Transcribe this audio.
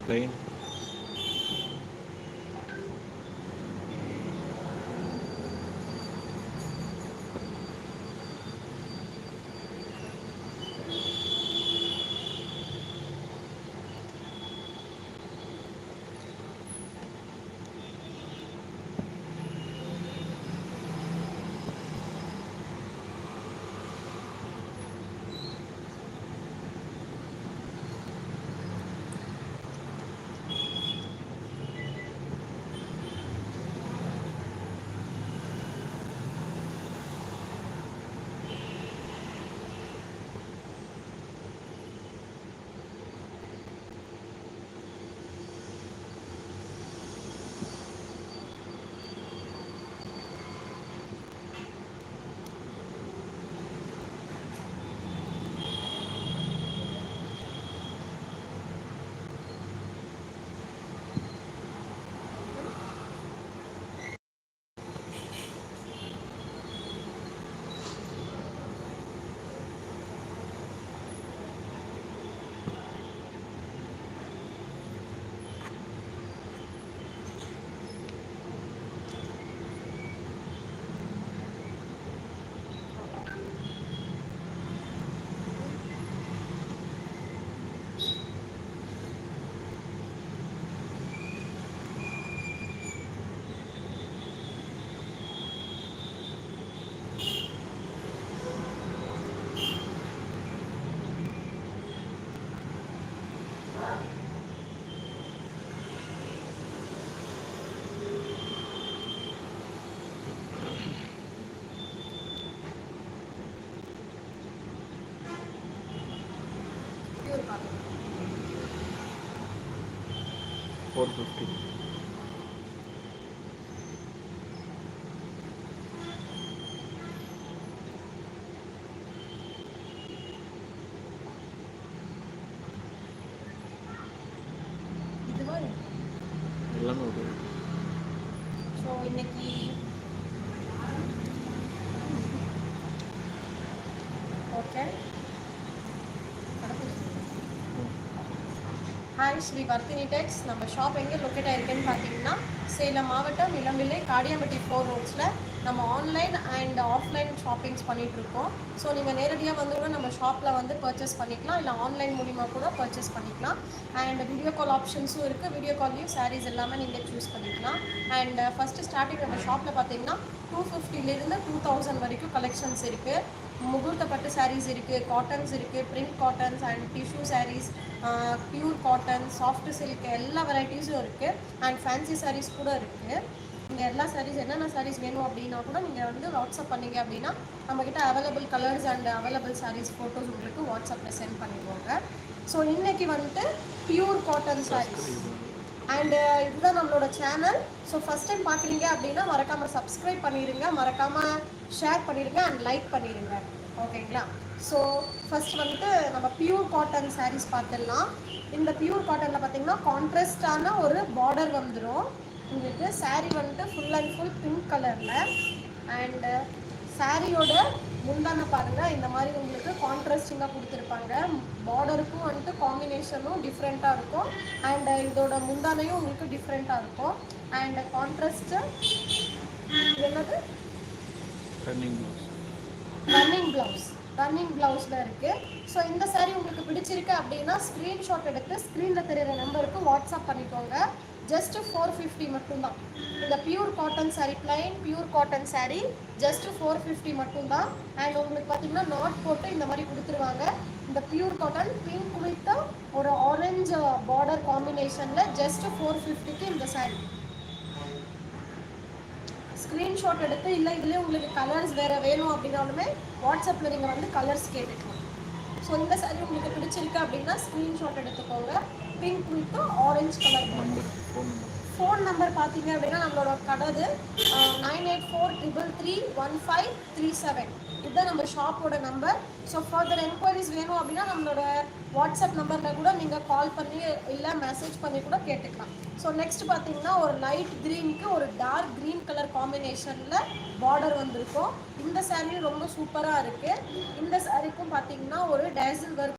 plain. Pure cotton 450. இதுவா எல்லாமே okay. So இன்னைக்கு ஓகே. ஹாய் ஸ்ரீ வர்த்தினி டெக்ஸ். நம்ம ஷாப் எங்கே லொக்கேட் ஆகிருக்குன்னு பார்த்தீங்கன்னா சேலம் மாவட்டம் இளம்பிள்ளை காடியாம்பட்டி 4 ரோட்ஸில் நம்ம ஆன்லைன் அண்ட் ஆஃப்லைன் ஷாப்பிங்ஸ் பண்ணிகிட்ருக்கோம். ஸோ நீங்கள் நேரடியாக வந்து கூட நம்ம ஷாப்பில் வந்து பர்ச்சேஸ் பண்ணிக்கலாம், இல்லை ஆன்லைன் மூலிமா கூட பர்ச்சேஸ் பண்ணிக்கலாம். அண்ட் வீடியோ கால் ஆப்ஷன்ஸும் இருக்குது. வீடியோ கால்லையும் சாரீஸ் எல்லாமே நீங்கள் சூஸ் பண்ணிக்கலாம். அண்ட் ஃபஸ்ட்டு ஸ்டார்டிங் நம்ம ஷாப்பில் பார்த்தீங்கன்னா 250 2000 வரைக்கும் கலெக்ஷன்ஸ் இருக்குது. முகூர்த்த பட்டு சாரீஸ் இருக்குது, காட்டன்ஸ் இருக்குது, print cottons and tissue saris, pure cotton, soft silk எல்லா வெரைட்டிஸும் இருக்குது. அண்ட் ஃபேன்சி சாரீஸ் கூட இருக்குது. நீங்கள் எல்லா சாரீஸ் என்னென்ன சாரீஸ் வேணும் அப்படின்னா கூட நீங்கள் வந்து வாட்ஸ்அப் பண்ணிங்க அப்படின்னா நம்மக்கிட்ட available colours and available saris photos உங்களுக்கு வாட்ஸ்அப்பில் சென்ட் பண்ணிடுவாங்க. ஸோ இன்றைக்கி வந்துட்டு பியூர் காட்டன் சாரீஸ் அண்டு இதுதான் நம்மளோட சேனல். ஸோ ஃபஸ்ட் டைம் பார்க்குறீங்க அப்படின்னா மறக்காமல் சப்ஸ்கிரைப் பண்ணிடுங்க, மறக்காமல் ஷேர் பண்ணிடுங்க அண்ட் லைக் பண்ணிடுங்க. ஓகேங்களா? ஸோ ஃபஸ்ட் வந்துட்டு நம்ம பியூர் காட்டன் சாரீஸ் பார்த்துடலாம். இந்த பியூர் காட்டனில் பார்த்தீங்கன்னா கான்ட்ராஸ்டான ஒரு பார்டர் வந்துடும் உங்களுக்கு. சாரீ வந்துட்டு ஃபுல் அண்ட் ஃபுல் பிங்க் கலரில். அண்டு சாரியோட முந்தான பாருங்கள், இந்த மாதிரி உங்களுக்கு கான்ட்ராஸ்டிங்காக கொடுத்துருப்பாங்க. பார்டருக்கும் வந்துட்டு காம்பினேஷனும் டிஃப்ரெண்ட்டாக இருக்கும். அண்ட் இதோட முந்தானையும் உங்களுக்கு டிஃப்ரெண்ட்டாக இருக்கும். அண்ட் கான்ட்ராஸ்ட்டு என்னது ரன்னிங் ப்ளவுஸில் இருக்குது. ஸோ இந்த சாரீ உங்களுக்கு பிடிச்சிருக்கு அப்படின்னா ஸ்க்ரீன்ஷாட் எடுத்து ஸ்க்ரீனில் தெரியிற நம்பருக்கு வாட்ஸ்அப் பண்ணிக்கோங்க. ஜஸ்ட்டு 450 மட்டும்தான். இந்த pure cotton sari, plain pure cotton sari just 450 மட்டும்தான். அண்ட் உங்களுக்கு பார்த்தீங்கன்னா நாட் போட்டு இந்த மாதிரி கொடுத்துருவாங்க. இந்த பியூர் காட்டன் பிங்க் வித் ஒரு ஆரஞ்சு பார்டர் காம்பினேஷனில் ஜஸ்ட்டு 450க்கு இந்த சாரீ. ஸ்க்ரீன்ஷாட் எடுத்து, இல்லை இதுலேயே உங்களுக்கு கலர்ஸ் வேறு வேணும் அப்படின்னாலுமே வாட்ஸ்அப்பில் நீங்கள் வந்து கலர்ஸ் கேட்டுக்கலாம். ஸோ இந்த சாரீ உங்களுக்கு பிடிச்சிருக்கு அப்படின்னா ஸ்க்ரீன்ஷாட் எடுத்துக்கோங்க. Pink with orange colour number. Phone number பார்த்தீங்க அப்படின்னா நம்மளோட கடது 9843331537. இதுதான் நம்ம ஷாப்போட நம்பர். ஸோ ஃபர்தர் என்கொயரிஸ் வேணும் அப்படின்னா நம்மளோட வாட்ஸ்அப் நம்பரில் கூட நீங்கள் கால் பண்ணி இல்லை மெசேஜ் பண்ணி கூட கேட்டுக்கலாம். ஸோ நெக்ஸ்ட் பார்த்தீங்கன்னா ஒரு லைட் க்ரீனுக்கு ஒரு டார்க் க்ரீன் கலர் காம்பினேஷனில் பார்டர் வந்திருக்கும். இந்த சாரீ ரொம்ப சூப்பராக இருக்குது. இந்த சாரீக்கும் பார்த்தீங்கன்னா ஒரு டேசில் ஒர்க்